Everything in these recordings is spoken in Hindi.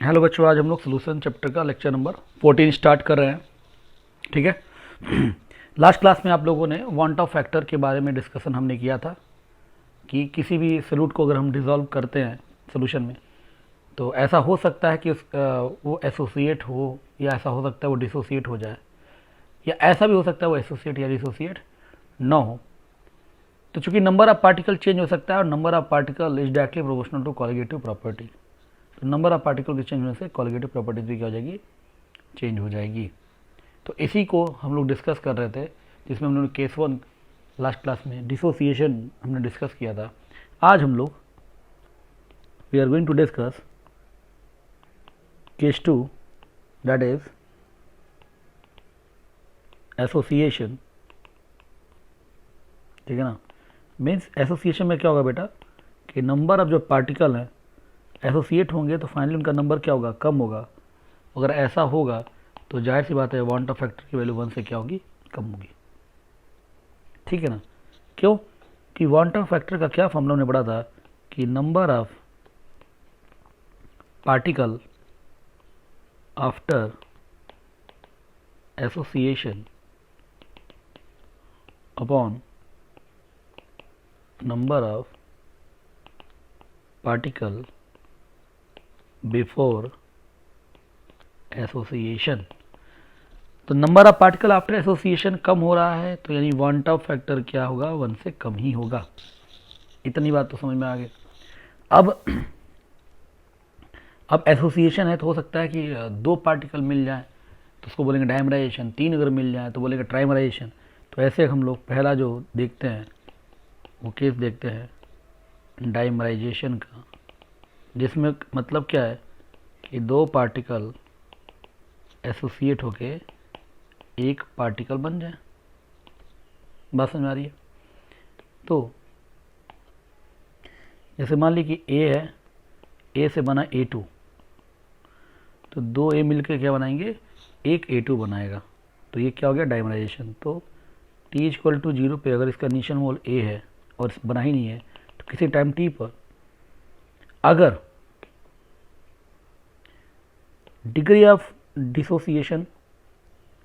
हेलो बच्चों, आज हम लोग सोल्यूशन चैप्टर का लेक्चर नंबर 14 स्टार्ट कर रहे हैं। ठीक है। लास्ट क्लास में आप लोगों ने वांट ऑफ फैक्टर के बारे में डिस्कशन हमने किया था कि किसी भी सॉल्यूट को अगर हम डिसॉल्व करते हैं सोल्यूशन में तो ऐसा हो सकता है कि वो एसोसिएट हो, या ऐसा हो सकता है वो डिसोसिएट हो जाए, या ऐसा भी हो सकता है वो एसोसिएट या डिसोसिएट ना हो। तो चूंकि नंबर ऑफ पार्टिकल चेंज हो सकता है और number of particle is directly proportional to colligative property, तो नंबर ऑफ पार्टिकल के चेंज होने से कॉलिगेटिव प्रॉपर्टीज भी क्या हो जाएगी, चेंज हो जाएगी। तो इसी को हम लोग डिस्कस कर रहे थे, जिसमें हम लोग केस 1 लास्ट क्लास में डिसोसिएशन हमने डिस्कस किया था। आज हम लोग we are going to discuss case 2, that is association. ठीक है ना। मीन्स एसोसिएशन में क्या होगा बेटा कि नंबर ऑफ जो पार्टिकल हैं एसोसिएट होंगे तो फाइनली उनका नंबर क्या होगा, कम होगा। अगर ऐसा होगा तो जाहिर सी बात है वांट ऑफ फैक्टर की वैल्यू 1 से क्या होगी, कम होगी। ठीक है ना। क्यों कि वांट ऑफ फैक्टर का क्या फॉर्मूला हमने पढ़ा था कि number of particle after association upon number of particle before association. तो number of particle after association कम हो रहा है, तो यानी वांट ऑफ फैक्टर क्या होगा, 1 से कम ही होगा। इतनी बात तो समझ में आ गई। अब एसोसिएशन है तो हो सकता है कि 2 पार्टिकल मिल जाए तो उसको बोलेंगे डाइमराइजेशन, 3 अगर मिल जाए तो बोलेंगे ट्राइमराइजेशन। तो ऐसे हम लोग पहला जो देखते हैं वो केस देखते हैं डाइमराइजेशन का, जिसमें मतलब क्या है कि 2 पार्टिकल एसोसिएट होके एक पार्टिकल बन जाए। बात समझ में आ रही है। तो जैसे मान ली कि ए है, ए से बना A2, तो 2 ए मिलकर क्या बनाएंगे, एक A2 बनाएगा। तो ये क्या हो गया, डाइमराइजेशन। तो t इक्वल टू 0 पे अगर इसका इनिशियल मोल A है और बना ही नहीं है तो किसी टाइम t पर अगर degree of dissociation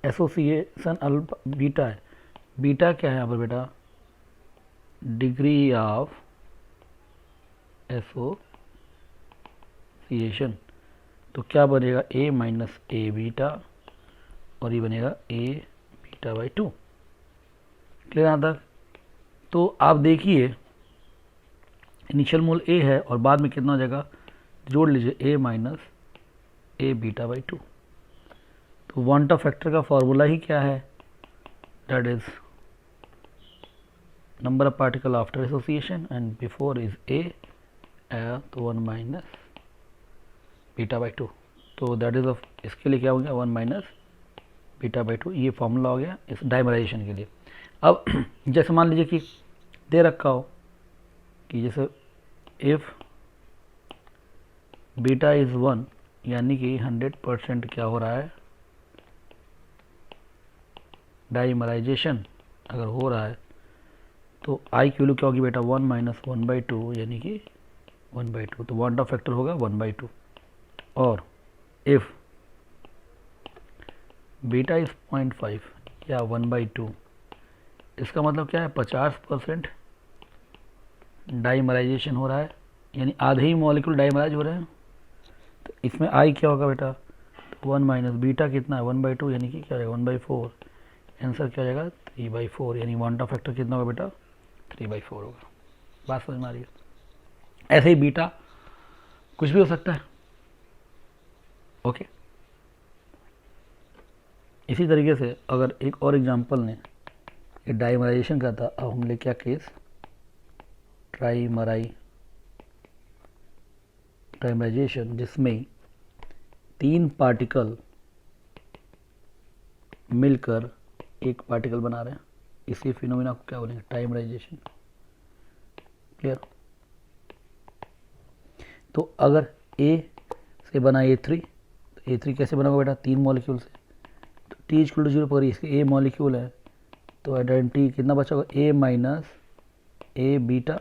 association alpha beta है, बीटा क्या है यहाँ पर बेटा, डिग्री ऑफ एसोसिएशन। तो क्या बनेगा, a माइनस ए बीटा, और ये बनेगा a बीटा बाई 2। क्लियर यहाँ तक। तो आप देखिए इनिशियल मोल a है और बाद में कितना हो जाएगा, जोड़ लीजिए a minus A beta by 2। तो वांट ऑफ फैक्टर का फॉर्मूला ही क्या है, that is number of particle after association and before is a, तो 1 माइनस बीटा बाई 2। तो दैट इज ऑफ इसके लिए क्या हो गया, 1 माइनस बीटा बाई 2। ये फॉर्मूला हो गया इस डाइमराइजेशन के लिए। अब जैसे मान लीजिए कि दे रखा हो कि जैसे इफ बीटा इज 1, यानी कि 100% क्या हो रहा है, डाइमराइजेशन अगर हो रहा है तो आई की वैल्यू क्या होगी बेटा, 1 माइनस 1/2, यानी कि 1/2। तो वांट ऑफ फैक्टर होगा 1/2। और इफ बीटा इज 0.5 या 1/2, इसका मतलब क्या है, 50% डाइमराइजेशन हो रहा है, यानी आधे ही मॉलिक्यूल डाइमराइज हो रहे हैं। तो इसमें आई क्या होगा बेटा, 1 माइनस बीटा कितना है, 1/2, यानी कि क्या है 1/4। आंसर क्या हो जाएगा, 3/4। यानी वांट ऑफ फैक्टर कितना होगा बेटा, 3/4 होगा। बात समझ में आ रही है। ऐसे ही बीटा कुछ भी हो सकता है। ओके। इसी तरीके से अगर एक और एग्जांपल ने ये डाइमराइजेशन का था, अब हम ले क्या केस, ट्राइमराइजेशन, जिसमें 3 पार्टिकल मिलकर एक पार्टिकल बना रहे हैं। इसी फिनोमिना को क्या बोलेंगे, ट्राइमराइजेशन। क्लियर। तो अगर A से बना A3, तो A3 कैसे बना होगा बेटा, 3 मॉलिक्यूल से। तो t इक्वल टू 0 पर इसके A मॉलिक्यूल है, तो आइडेंटिटी कितना बचा होगा, a माइनस ए बीटा,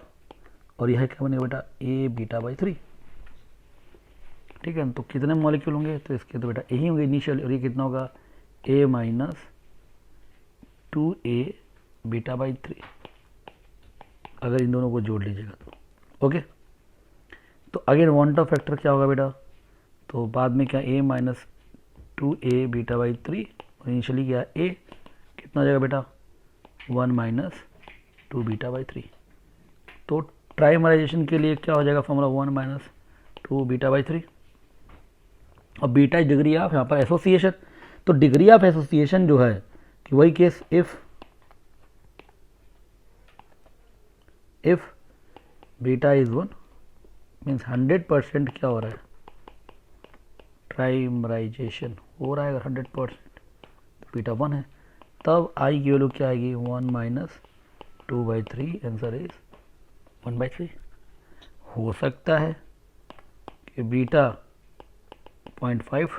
और यह क्या बनेगा बेटा, a बीटा बाई 3। ठीक है। तो कितने मॉलिक्यूल होंगे, तो इसके तो बेटा यही होंगे इनिशियल, और ये कितना होगा a minus 2a beta by 3, अगर इन दोनों को जोड़ लीजिएगा तो। ओके, तो अगेन वांट ऑफ फैक्टर क्या होगा बेटा, तो बाद में क्या a minus 2a beta by 3, और इनिशियली क्या a कितना हो जाएगा बेटा 1 माइनस 2 बीटा बाई 3। तो ट्राइमराइजेशन के लिए क्या हो जाएगा फॉर्मूला 1 माइनस 2 बीटा बाई 3, और बीटा इज डिग्री ऑफ यहाँ पर एसोसिएशन। तो डिग्री ऑफ एसोसिएशन जो है कि वही case if beta is 1 means 100% क्या हो रहा है, ट्राइमराइजेशन हो रहा है। अगर 100% तो बीटा 1 है, तब आई की वैल्यू क्या आएगी 1 माइनस 2/3, आंसर इज 1/3। हो सकता है कि बीटा 0.5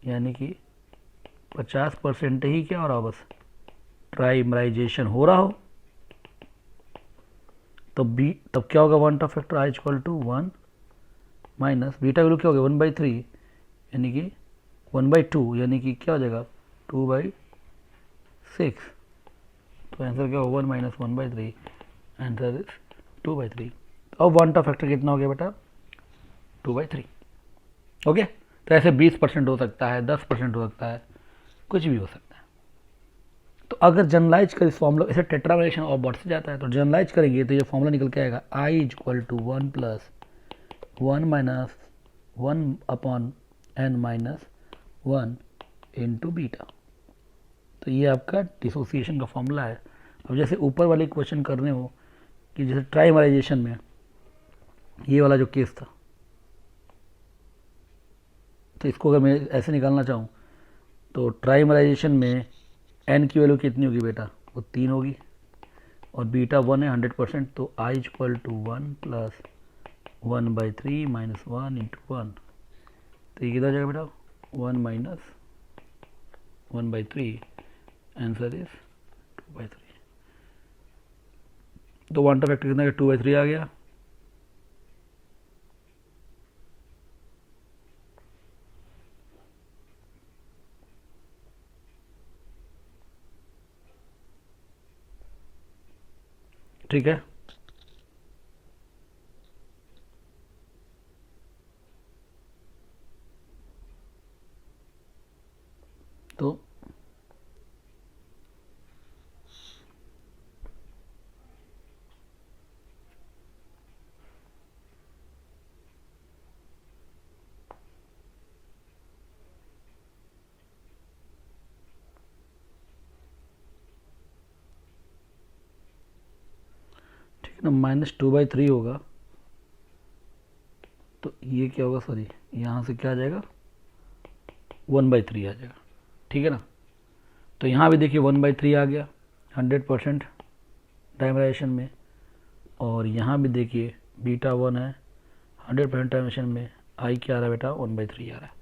यानी कि 50% ही क्या हो रहा हो, बस ट्राइमराइजेशन हो रहा हो, तब क्या होगा van't Hoff factor I equal to 1 minus beta value क्या होगा 1/3 यानी कि 1/2 यानी कि क्या हो जाएगा 2/6। तो आंसर क्या होगा 1 माइनस 1/3, आंसर इज 2/3। अब वांट ऑफ फैक्टर कितना हो गया बेटा 2/3। ओके, तो ऐसे 20% हो सकता है, 10% हो सकता है, कुछ भी हो सकता है। तो अगर जनरलाइज कर इस फॉर्मूला, ऐसे टेट्रामेरेशन और बढ़ से जाता है, तो जनरलाइज करेंगे तो ये फॉर्मूला निकल के आएगा i equal to 1 plus 1 minus 1 upon n minus 1 into beta. तो ये आपका डिसोसिएशन का फॉर्मूला है। अब जैसे ऊपर वाले क्वेश्चन करने हो कि जैसे ट्राइमराइजेशन में ये वाला जो केस था, तो इसको अगर मैं ऐसे निकालना चाहूँ तो ट्राइमराइजेशन में n की वैल्यू कितनी होगी बेटा, वो 3 होगी, और बीटा 1 है 100%, तो i equal to 1 plus 1/3 minus 1 into 1। तो ये कितना हो जाएगा बेटा 1 माइनस 1/3, आंसर इज 2/3। तो वांट ऑफ फैक्टर कितना 2/3 आ गया। ठीक है, तो ठीक है ना, -2/3 होगा, तो ये क्या होगा, सॉरी यहाँ से क्या आ जाएगा 1/3 आ जाएगा। ठीक है ना, तो यहाँ भी देखिए 1/3 आ गया 100% टाइमराइजेशन में, और यहाँ भी देखिए बीटा 1 है 100% टाइमराइजेशन में, आई क्या आ रहा है बेटा 1/3 आ रहा है।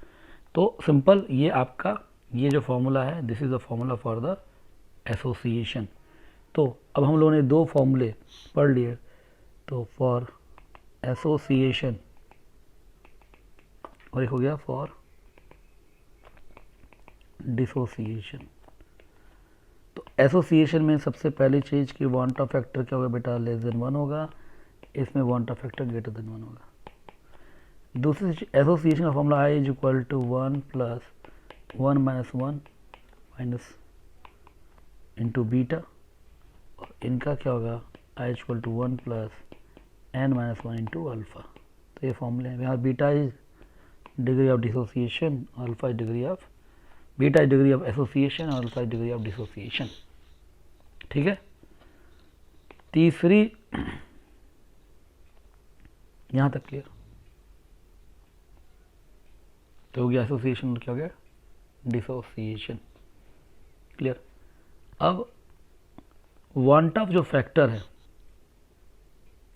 तो सिंपल ये आपका ये जो फॉर्मूला है, this is the formula for the association. तो अब हम लोगों ने दो फॉर्मूले पढ़ लिए, तो फॉर एसोसिएशन और एक हो गया फॉर डिसोसिएशन। तो एसोसिएशन में सबसे पहली चीज़ की वांट ऑफ फैक्टर क्या होगा बेटा लेस देन 1 होगा, इसमें van't Hoff factor greater than 1 होगा। दूसरी एसोसिएशन का formula i is equal to 1 plus 1 minus 1 minus into beta, और इनका क्या होगा i is equal to 1 plus n minus 1 into alpha. तो ये फॉर्मूले हैं। यहाँ beta is degree of dissociation, alpha is degree of, beta is degree of association और alpha is degree of dissociation. ठीक है, तीसरी यहाँ तक क्लियर, तो हो गया एसोसिएशन और क्या हो गया डिसोसिएशन। क्लियर। अब वांट ऑफ जो फैक्टर है,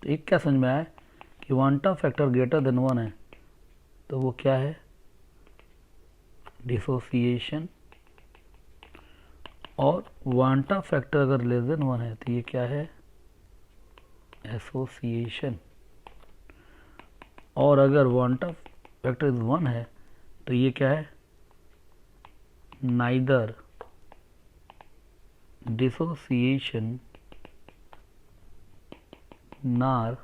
तो एक क्या समझ में आया कि want Hoff factor greater than 1 है, तो वो क्या है डिसोसिएशन, और वांट ऑफ फैक्टर अगर लेस देन 1 है तो ये क्या है एसोसिएशन, और अगर वांट ऑफ फैक्टर इज 1 है तो ये क्या है, नाइदर डिसोसिएशन नार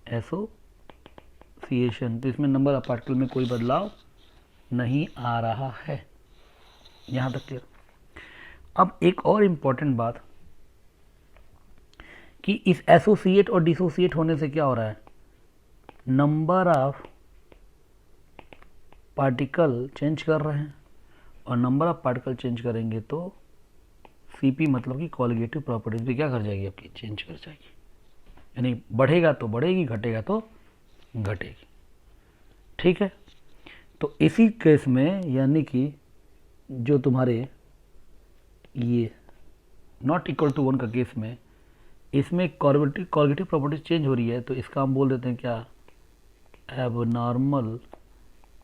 एसोसिएशन। तो इसमें नंबर ऑफ पार्टिकल में कोई बदलाव नहीं आ रहा है। यहां तक क्लियर। अब एक और इम्पॉर्टेंट बात कि इस एसोसिएट और डिसोसिएट होने से क्या हो रहा है, नंबर ऑफ पार्टिकल चेंज कर रहे हैं, और नंबर ऑफ पार्टिकल चेंज करेंगे तो सीपी मतलब कि कॉलिगेटिव प्रॉपर्टीज भी क्या कर जाएगी, आपकी चेंज कर जाएगी। यानी बढ़ेगा तो बढ़ेगी, घटेगा तो घटेगी। ठीक है, तो इसी केस में यानी कि जो तुम्हारे ये नॉट इक्वल टू 1 का केस में, इसमें कॉलिगेटिव प्रॉपर्टीज चेंज हो रही है, तो इसका हम बोल देते हैं क्या, एबनॉर्मल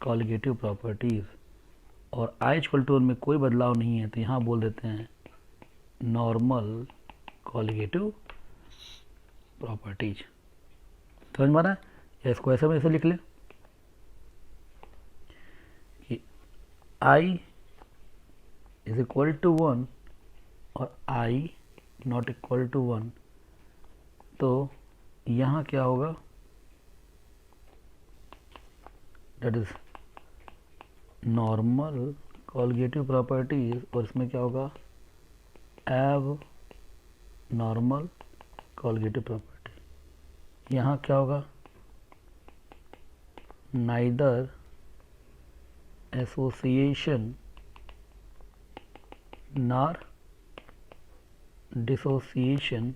कॉलिगेटिव प्रॉपर्टीज। और आई इक्वल टू 1 में कोई बदलाव नहीं है तो यहाँ बोल देते हैं नॉर्मल कॉलिगेटिव प्रॉपर्टीज। समझ में आ रहा है, या इसको ऐसे में ऐसे लिख लें कि आई इज इक्वल टू 1 और आई नॉट इक्वल टू 1, तो यहाँ क्या होगा, that is normal colligative properties, और इसमें क्या होगा, एब नॉर्मल कॉलिगेटिव प्रॉपर्टी। यहाँ क्या होगा, नाइदर एसोसिएशन नार डिसोसिएशन,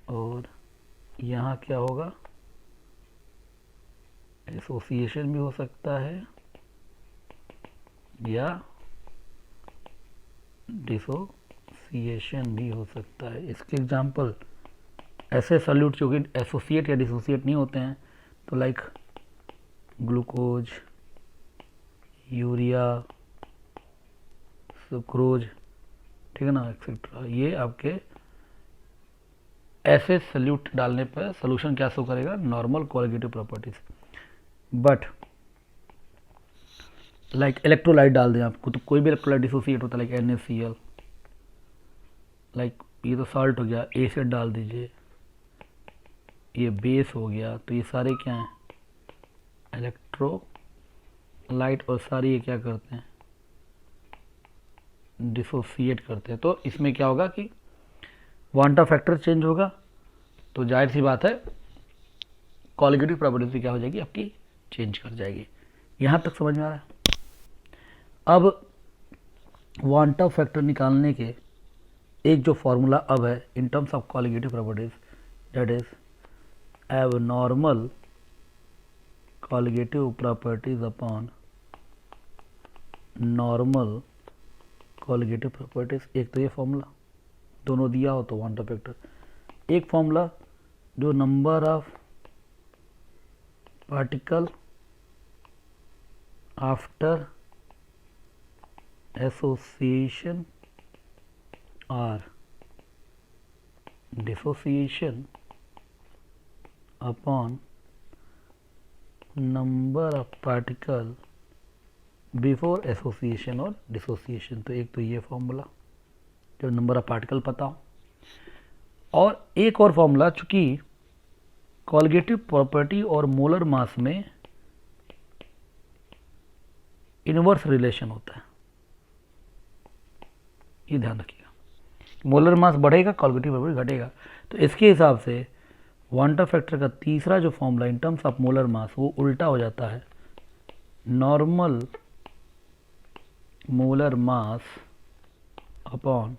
और यहाँ क्या होगा, एसोसिएशन भी हो सकता है या डिसोसिएशन भी हो सकता है। इसके एग्जांपल ऐसे सॉल्यूट जो कि एसोसिएट या डिसोसिएट नहीं होते हैं, तो लाइक ग्लूकोज, यूरिया, सुक्रोज, ठीक है ना, एक्सेट्रा, ये आपके ऐसे सॉल्यूट डालने पर सोल्यूशन क्या शो करेगा, normal colligative properties. But like electrolyte डाल दें आपको, तो कोई भी इलेक्ट्रोलाइट डिसोसिएट होता है, लाइक NaCl, लाइक ये तो सॉल्ट हो गया, एसिड डाल दीजिए, ये बेस हो गया, तो ये सारे क्या हैं, इलेक्ट्रोलाइट, और सारे ये क्या करते हैं, डिसोसिएट करते हैं। तो इसमें क्या होगा कि क्वांटा फैक्टर चेंज होगा, तो जाहिर सी बात है कॉलिगेटिव प्रॉपर्टीज भी क्या हो जाएगी, आपकी चेंज कर जाएगी। यहाँ तक समझ में आ रहा है। अब क्वांटा फैक्टर निकालने के एक जो फॉर्मूला अब है in terms of colligative properties, that is abnormal colligative properties upon normal colligative properties. एक तो ये फॉर्मूला दोनों दिया हो तो क्वांटा फैक्टर, एक फॉर्मूला जो number of particle after association और dissociation upon number of particle before association और डिसोसिएशन। तो एक तो ये फॉर्मूला जो नंबर ऑफ पार्टिकल पता हो, और एक और फॉर्मूला चूंकि कॉलिगेटिव प्रॉपर्टी और मोलर मास में इनवर्स रिलेशन होता है, ये ध्यान रखिएगा। मोलर मास बढ़ेगा, कॉलिगेटिव प्रॉपर्टी घटेगा, तो इसके हिसाब से क्वांटा फैक्टर का तीसरा जो formula in terms of molar mass वो उल्टा हो जाता है, normal molar mass upon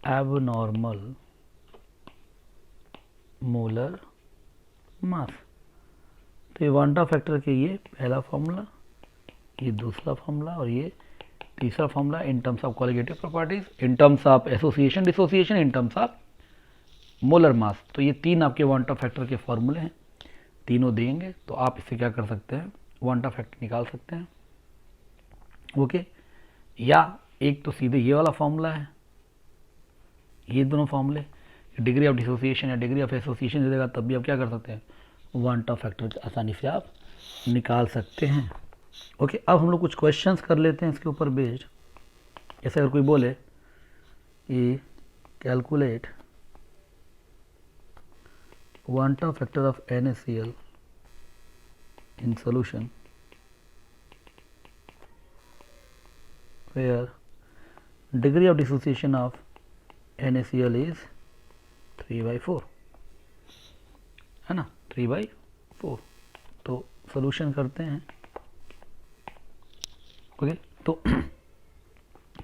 abnormal molar mass. तो ये क्वांटा फैक्टर के ये पहला फॉर्मूला, ये दूसरा फॉर्मूला, और ये तीसरा formula in terms of colligative properties, in terms of association dissociation, in terms of molar mass. तो ये तीन आपके क्वांटा फैक्टर के फॉर्मूले हैं, तीनों देंगे तो आप इससे क्या कर सकते हैं, क्वांटा फैक्टर निकाल सकते हैं। ओके, या एक तो सीधे ये वाला फॉर्मूला है, ये दोनों फॉर्मूले डिग्री ऑफ डिसोसिएशन या डिग्री ऑफ एसोसिएशन दे देगा, तब भी आप क्या कर सकते हैं, वांटा फैक्टर आसानी से आप निकाल सकते हैं। ओके, अब हम लोग कुछ क्वेश्चंस कर लेते हैं इसके ऊपर बेस्ड। जैसे अगर कोई बोले कि calculate van't factor of NaCl in solution where degree of dissociation of NaCl is 3/4, है ना, 3/4। तो सोल्यूशन करते हैं। ओके, तो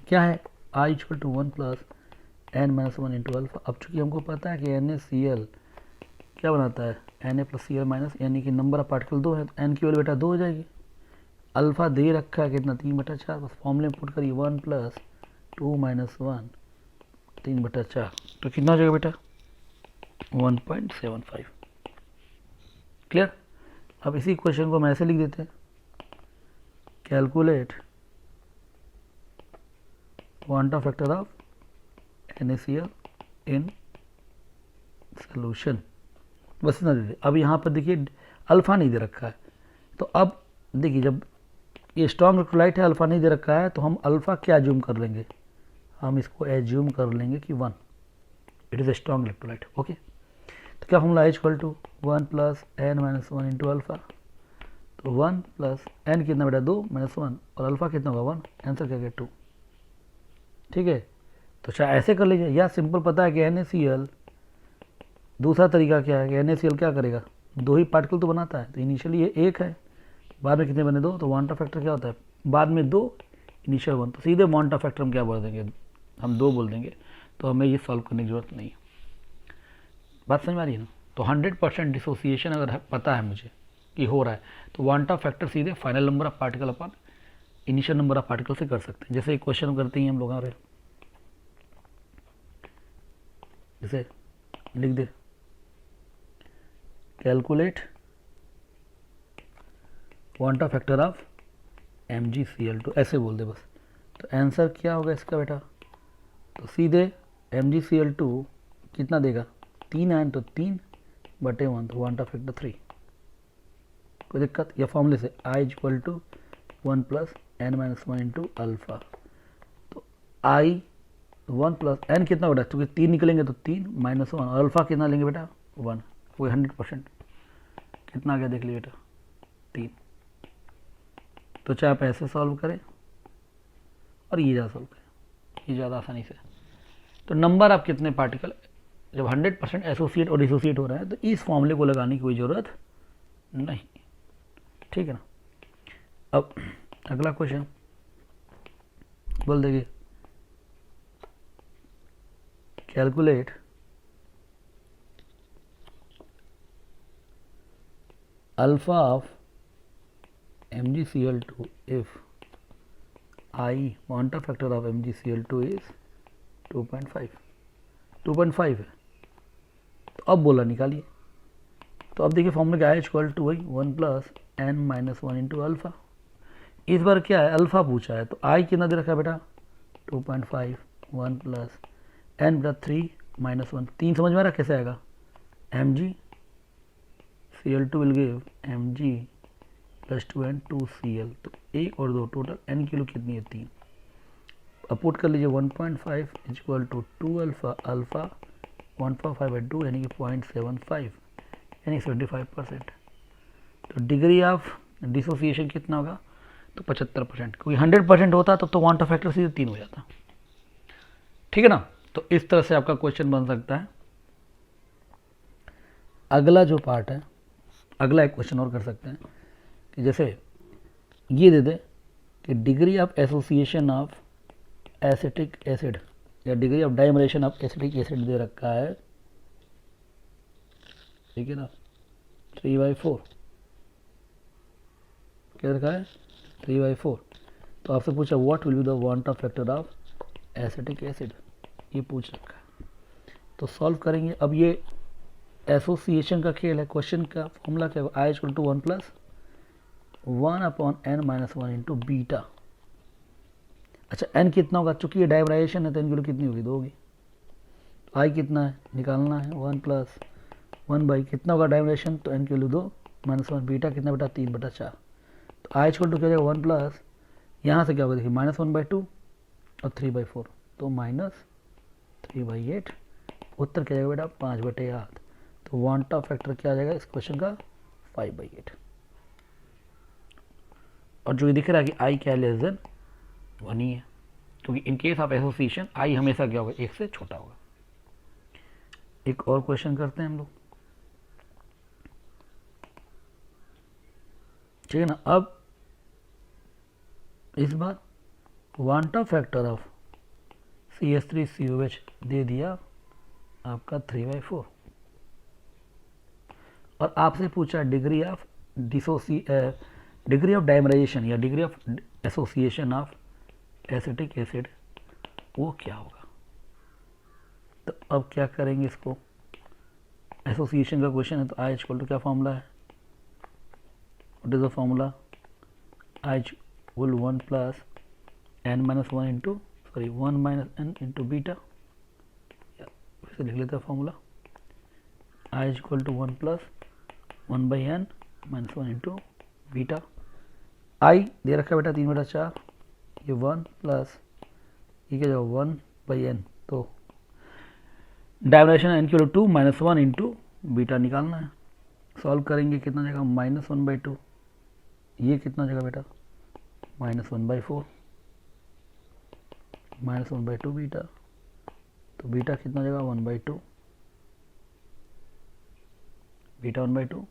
क्या है I equal to 1 plus n-1 into alpha. अब चूंकि हमको पता है कि NaCl क्या बनाता है, Na+Cl माइनस, यानी कि नंबर ऑफ पार्टिकल 2 है, तो n की वैल्यू बेटा 2 हो जाएगी। अल्फा दे रखा है कितना, 3/4। बस फॉर्मूले में पुट करिए 1 प्लस 2 माइनस 1 3/4, तो कितना हो जाएगा बेटा 1.75। क्लियर। अब इसी क्वेश्चन को हम ऐसे लिख देते हैं, calculate quanta factor of NaCl in solution, बस इतना दे दे। अब यहाँ पर देखिए अल्फा नहीं दे रखा है, तो अब देखिए जब ये स्ट्रॉन्ग इलेक्ट्रोलाइट है, अल्फा नहीं दे रखा है, तो हम अल्फा क्या एज्यूम कर लेंगे, हम इसको एज्यूम कर लेंगे कि 1, it is a strong electrolyte. Okay, तो क्या formula equal to 1 plus n-1 into alpha. तो 1 प्लस n कितना बेटा 2 माइनस 1, और अल्फा कितना होगा 1, आंसर क्या गया 2। ठीक है, तो चाहे ऐसे कर लीजिए, या सिंपल पता है कि NaCl, दूसरा तरीका क्या है कि NaCl क्या करेगा, 2 ही पार्टिकल तो बनाता है, तो इनिशियली ये 1 है, बाद में कितने बने 2, तो वांटा फैक्टर क्या होता है, बाद में 2 इनिशियल 1, तो सीधे वांटा फैक्टर हम क्या बोल देंगे, हम 2 बोल देंगे। तो हमें ये सॉल्व करने की जरूरत नहीं है। बात समझ में आ रही है ना। तो 100% डिसोसिएशन अगर पता है मुझे कि हो रहा है, तो वांटा फैक्टर सीधे final number of particle upon initial number of particle से कर सकते हैं। जैसे एक क्वेश्चन करते हैं हम लोग, जैसे लिख दे calculate quanta factor of MgCl2, ऐसे बोल दे बस। तो आंसर क्या होगा इसका बेटा, तो सीधे MgCl2 कितना देगा, 3 आयन, तो 3/1, तो क्वांटा फैक्टर 3। कोई दिक्कत, या फॉर्मूले से I equal to 1 plus n-1 into alpha. तो I 1 प्लस n कितना बेटा, क्योंकि 3 निकलेंगे तो 3 माइनस 1, और अल्फा कितना लेंगे बेटा 1, कोई 100% कितना आ गया देख लीजिए बेटा 3। तो चाहे आप ऐसे सॉल्व करें और ये ज़्यादा सॉल्व करें, ये ज़्यादा आसानी से। तो नंबर आप कितने पार्टिकल जब 100% एसोसिएट और डिसोसिएट हो रहे हैं, तो इस फॉर्मूले को लगाने की कोई ज़रूरत नहीं। ठीक है ना। अब अगला क्वेश्चन बोल देंगे calculate alpha of MgCl2 if I quanta factor of MgCl2 is 2.5 है। तो अब बोला निकालिए। तो अब देखिए फॉर्मूला क्या है, इक्वल टू वही 1 प्लस n-1 इंटू अल्फा। इस बार क्या है, अल्फा पूछा है, तो I कितना दे रखा है बेटा 2.5, 1 प्लस n बटा 3 माइनस 1, 3 समझ में आ रहा कैसे आएगा, MgCl2 will give Mg plus 2n 2Cl, तो 1 और 2 टोटल n किलो कितनी है 3। अब पुट कर लीजिए 1.5 इक्वल टू 2 अल्फा, अल्फा 1.5/2 यानी कि 0.75 यानी 75%। तो डिग्री ऑफ डिसोसिएशन कितना होगा, तो 75%, क्योंकि 100% होता तब तो क्वांटा फैक्टर सीधे 3 हो जाता। ठीक है ना। तो इस तरह से आपका क्वेश्चन बन सकता है। अगला जो पार्ट है, अगला एक क्वेश्चन और कर सकते हैं कि जैसे ये दे दे कि degree of association of acetic acid या degree of dimerisation of acetic acid दे रखा है, ठीक है ना, 3/4 क्या रखा है 3/4। तो आपसे पूछा what will be the quanta factor of acetic acid, ये पूछ रखा है। तो सॉल्व करेंगे। अब ये एसोसिएशन का खेल है। क्वेश्चन का फॉर्मूला क्या है, I equal to 1 plus 1/n-1 into beta. अच्छा n कितना होगा, चूंकि ये डाइवराइजेशन है तो n की कितनी होगी 2 होगी। तो I कितना है निकालना है 1 प्लस 1 बाई कितना होगा डायमेंशन, तो एन की वैल्यू 2 -1 बीटा कितना बेटा 3/4। तो आई इक्वल टू क्या जाएगा 1 प्लस यहाँ से क्या होगा देखिए -1/2 और 3/4 तो -3/8। उत्तर क्या जाएगा बेटा 5/8। तो वांट ऑफ फैक्टर क्या आ जाएगा इस क्वेश्चन का 5/8। और जो ये दिख रहा है कि आई क्या लेस देन 1 ही है, क्योंकि इन केस ऑफ एसोसिएशन आई हमेशा क्या होगा 1 से छोटा होगा। एक और क्वेश्चन करते हैं हम लोग, ठीक है ना। अब इस बार van't Hoff factor of CH3COH दे दिया आपका 3/4 और आपसे पूछा degree of degree of dimerisation या degree of association of acetic acid वो क्या होगा। तो अब क्या करेंगे इसको, एसोसिएशन का क्वेश्चन है तो आई इक्वल टू क्या फॉर्मूला है, what is the formula, i equal 1 plus n minus 1 into 1 minus n into beta. फिर से लिख लेते हैं formula, i equal to 1 plus 1 n minus माइनस 1 इंटू बीटा। आई दे रखा है बेटा 3/4, ये 1 प्लस ये क्या जाएगा 1 बाई एन, तो डायमेंशन एन की वैल्यू 2 -1 इंटू बीटा निकालना है। सॉल्व करेंगे कितना जाएगा -1/2, ये कितना जाएगा बेटा -1/4 -1/2 बीटा, तो बीटा कितना जाएगा 1/2 बीटा 1/2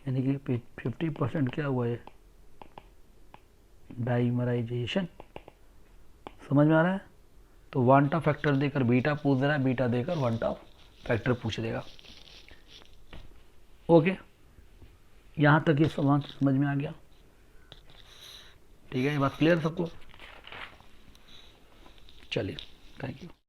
यानी कि 50% क्या हुआ है डाइमराइजेशन। समझ में आ रहा है। तो वांट ऑफ फैक्टर देकर बीटा पूछ दे रहा है, बीटा देकर वांट ऑफ फैक्टर पूछ देगा। ओके, यहाँ तक ये सवाल समझ में आ गया, ठीक है, ये बात क्लियर सबको। चलिए, थैंक यू।